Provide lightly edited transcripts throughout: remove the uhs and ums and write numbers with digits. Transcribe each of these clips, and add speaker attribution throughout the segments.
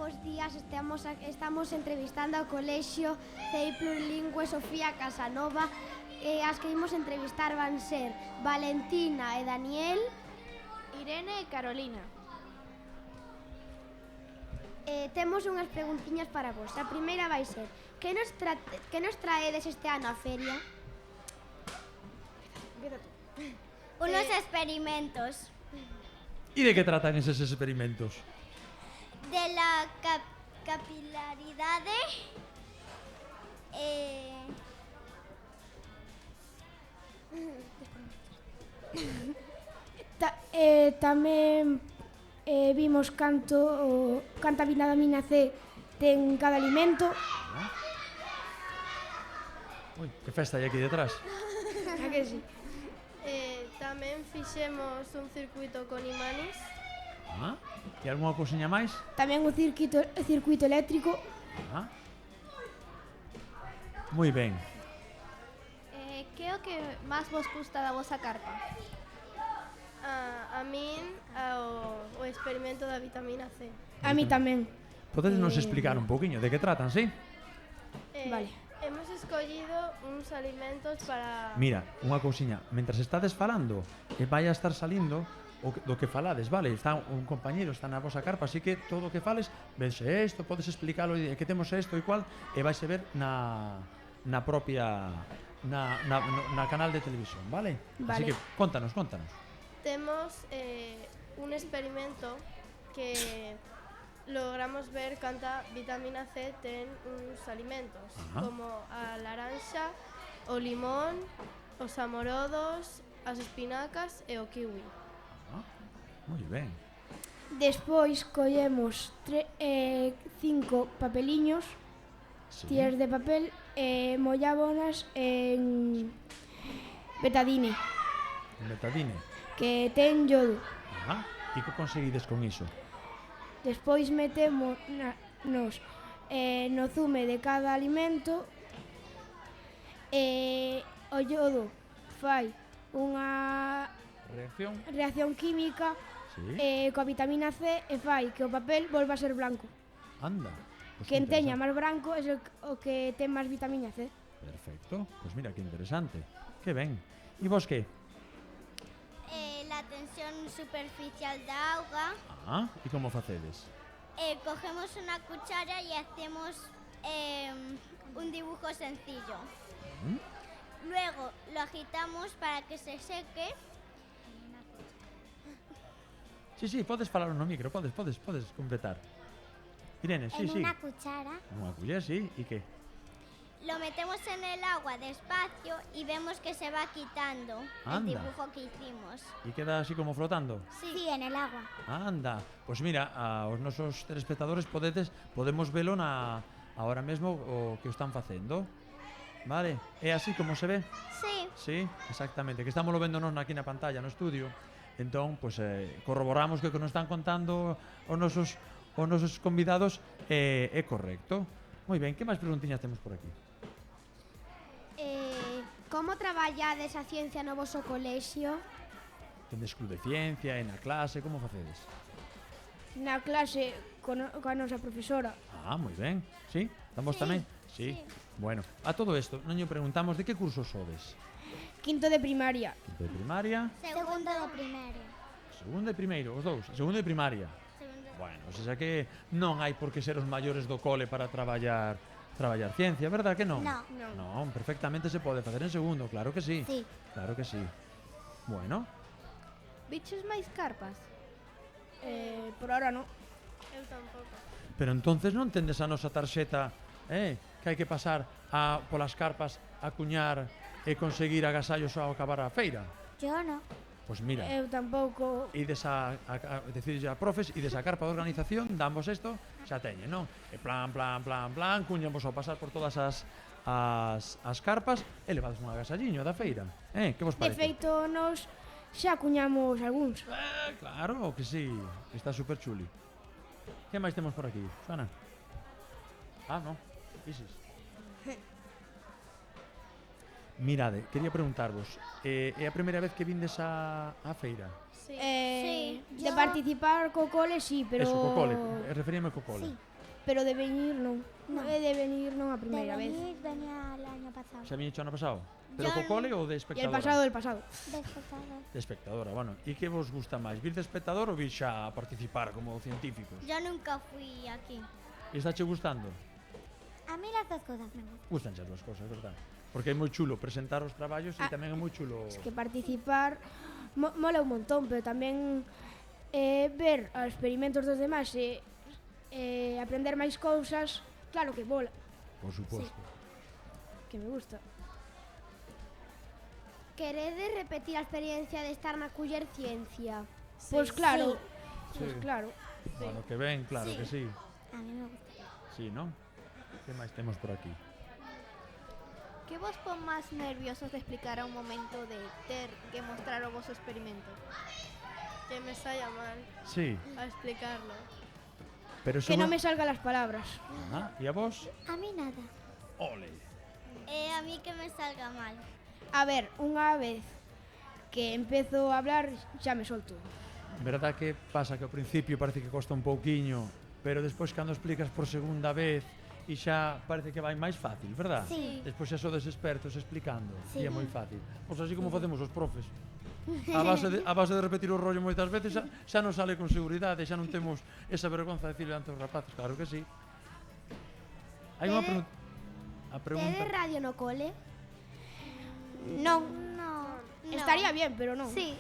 Speaker 1: bos días, estamos entrevistando ao colexio CEI Plurilingüe Sofía Casanova e as que imos entrevistar van ser Valentina e Daniel,
Speaker 2: Irene e Carolina.
Speaker 1: Temos unhas preguntiñas para vos. A primeira vai ser: que nos traedes este ano a feria?
Speaker 3: Unos experimentos
Speaker 4: E de que tratan eses experimentos?
Speaker 3: de la capilaridade
Speaker 5: Tamén vimos canta vitamina C ten cada alimento.
Speaker 4: Ui, que festa hai aquí detrás.
Speaker 5: A que sí?
Speaker 2: Tamén fixemos un circuito con imanes.
Speaker 4: E algunha cousiña máis?
Speaker 5: Tamén o circuito eléctrico.
Speaker 4: Moi ben.
Speaker 2: Que é o que máis vos gusta da vosa carpa? A min o experimento da vitamina C.
Speaker 5: A mí tamén.
Speaker 4: Podedes nos explicar un poquinho de que tratan, sí?
Speaker 5: Vale.
Speaker 2: Hemos escollido uns alimentos para...
Speaker 4: Mira, unha cousiña, mentras estades falando, vai a estar salindo do que falades, vale? Está un compañeiro, está na vosa carpa, así que todo o que fales, vense isto, podes explicalo, que temos isto e cual, e vais a ver na propia na canal de televisión, vale? Así que contanos.
Speaker 2: Temos un experimento que logramos ver canta vitamina C ten uns alimentos, como a laranxa, o limón, os amorodos, as espinacas e o kiwi.
Speaker 4: Moi ben.
Speaker 5: Despois collemos 5 papeliños, tiras de papel, e mollábonas en betadine, que ten yodo.
Speaker 4: E que conseguides con iso?
Speaker 5: Despois metemos no zume de cada alimento e o yodo fai unha reacción química coa vitamina C e fai que o papel volva a ser blanco.
Speaker 4: Anda. Pues
Speaker 5: Quen teña máis branco é o que ten máis vitamina C.
Speaker 4: Perfecto. Pois mira, que interesante. Que ben. E vos que?
Speaker 3: la tensión superficial da auga.
Speaker 4: E como facedes?
Speaker 3: Cogemos una cuchara y hacemos un dibujo sencillo. Luego lo agitamos para que se seque.
Speaker 4: Sí, podes falar no micro, podes completar. Irene, sí.
Speaker 3: En una cuchara.
Speaker 4: Unha culler, sí. E que?
Speaker 3: Lo metemos en el agua despacio y vemos que se va quitando el dibujo que hicimos.
Speaker 4: E queda así como flotando?
Speaker 3: Sí, en el agua.
Speaker 4: Anda, pois mira, aos nosos telespectadores podemos velo ahora mesmo o que están facendo. Vale? É así como se ve? Sí, exactamente, que estamos vendo nos aquí na pantalla, no estudio. Entón, pois corroboramos que o que nos están contando os nosos convidados é correcto. Moi ben, que máis preguntiñas temos por aquí?
Speaker 1: Como traballades a ciencia no voso colexio?
Speaker 4: Tendes club de ciencia, na clase, como facedes?
Speaker 5: Na clase coa nosa profesora.
Speaker 4: Moi ben, sí? Estamos tamén? Sí. Bueno, a todo isto, non lle preguntamos de que curso sodes?
Speaker 5: Quinto de primaria.
Speaker 4: Quinto de primaria?
Speaker 3: Segundo de primaria.
Speaker 4: Segundo de primeiro, os dous? Segundo de primaria? Bueno, o sea que non hai por que ser os maiores do cole para traballar ciencia, verdad que non? Non, perfectamente se pode facer en segundo, claro que sí. Claro que sí. Bueno.
Speaker 2: Bichos máis carpas?
Speaker 5: Por ahora non.
Speaker 2: Eu tampouco.
Speaker 4: Pero entonces non tendes a nosa tarxeta, que hai que pasar polas carpas a cuñar e conseguir agasallos ao acabar a feira?
Speaker 3: Yo no.
Speaker 4: Pois mira.
Speaker 5: Eu tampouco.
Speaker 4: Ides a decirlle a profes, ides a carpa de organización, damos isto, xa teñen, non? E plan, cuñamos ao pasar por todas as carpas e levades un agasalliño da feira. Que vos parece?
Speaker 5: De feito, nos xa cuñamos algúns.
Speaker 4: Claro que sí, está super chuli. Que máis temos por aquí, Susana? Non, Isis. Mirade, quería preguntarvos, é a primeira vez que vindes á feira?
Speaker 2: Sí.
Speaker 5: De participar co cole, sí, pero...
Speaker 4: Eso, co cole, referíame co cole.
Speaker 5: pero de venir non. De venir non a primeira vez.
Speaker 3: Venía el año pasado.
Speaker 4: Xa viñecho ano pasado? Pero co cole ou de
Speaker 5: E
Speaker 4: espectadora?
Speaker 5: el pasado.
Speaker 3: De espectador.
Speaker 4: De espectadora, bueno. E que vos gusta máis? Vir de espectador ou vir xa a participar como científicos?
Speaker 3: Yo nunca fui aquí.
Speaker 4: E está che gustando?
Speaker 3: A mí las dos cosas me gustan.
Speaker 4: Gustan as dúas cosas, verdad? Porque é moi chulo presentar os traballos e tamén é moi chulo...
Speaker 5: Es que participar mola un montón, pero tamén ver os experimentos dos demás e aprender máis cousas, claro que mola,
Speaker 4: Por suposto.
Speaker 5: que me gusta.
Speaker 1: Queredes repetir a experiencia de estar na Culler Ciencia?
Speaker 5: Pois claro,
Speaker 4: Sí.
Speaker 5: pois claro.
Speaker 4: Bueno, que ven, claro que sí.
Speaker 3: A mí me gusta.
Speaker 4: Sí, non? Que máis temos por aquí?
Speaker 6: ¿Qué vos pon más nerviosos de explicar a un momento de ter que mostrar o vosso experimento?
Speaker 2: Que me saia mal
Speaker 4: Sí,
Speaker 2: a explicarlo.
Speaker 4: pero
Speaker 5: Que non me salgan las palabras.
Speaker 4: Ajá. E a vos?
Speaker 3: A mí nada.
Speaker 4: Ole.
Speaker 3: A mí que me salga mal.
Speaker 5: A ver, unha vez que empezo a hablar, xa me solto.
Speaker 4: Verdad que pasa que ao principio parece que costa un pouquiño, pero despois cando explicas por segunda vez e xa parece que vai máis fácil, verdad?
Speaker 3: Sí.
Speaker 4: Despois xa sodes expertos explicando
Speaker 3: Sí.
Speaker 4: e é moi fácil. Pois así como facemos os profes. A base de repetir o rollo moitas veces xa non sale con seguridade, xa non temos esa vergonza de decirle ante os rapaces, claro que sí. Hai unha pregunta. A pregunta.
Speaker 1: Tedes radio no cole?
Speaker 5: Non,
Speaker 3: No.
Speaker 5: estaría bien, pero non.
Speaker 3: Sí.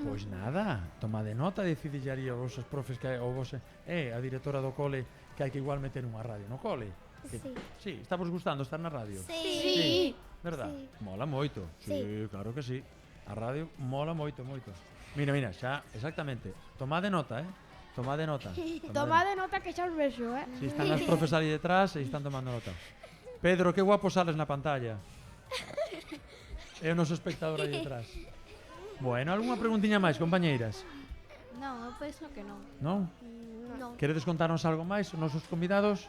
Speaker 4: Pois nada, toma de nota, decidillaría os vosos profes que ou vos a directora do cole que hai que igual meter unha radio no cole. Que, sí, está vos gustando estar na radio?
Speaker 5: Sí.
Speaker 4: Verdad?
Speaker 3: Sí.
Speaker 4: Mola moito. Sí, claro que sí. A radio mola moito, moito. Mira, xa, exactamente. Tomade nota, Tomade nota.
Speaker 5: Tomade nota que xa os vexo,
Speaker 4: Si están as profes ali detrás e están tomando nota. Pedro, que guapo sales na pantalla. É o noso espectador aí detrás. Bueno, algunha preguntiña máis, compañeiras?
Speaker 6: No, eu penso que non.
Speaker 4: Non?
Speaker 6: Non.
Speaker 4: Queredes contarnos algo máis, os nosos convidados?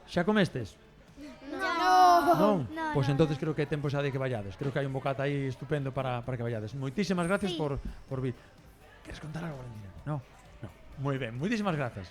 Speaker 4: Xa comestes? Non? Pois entonces creo que é tempo xa de que vayades. Creo que hai un bocata aí estupendo para que vayades. Moitísimas gracias por vir. Queres contar algo, Valentina? No. Moi ben, moitísimas grazas.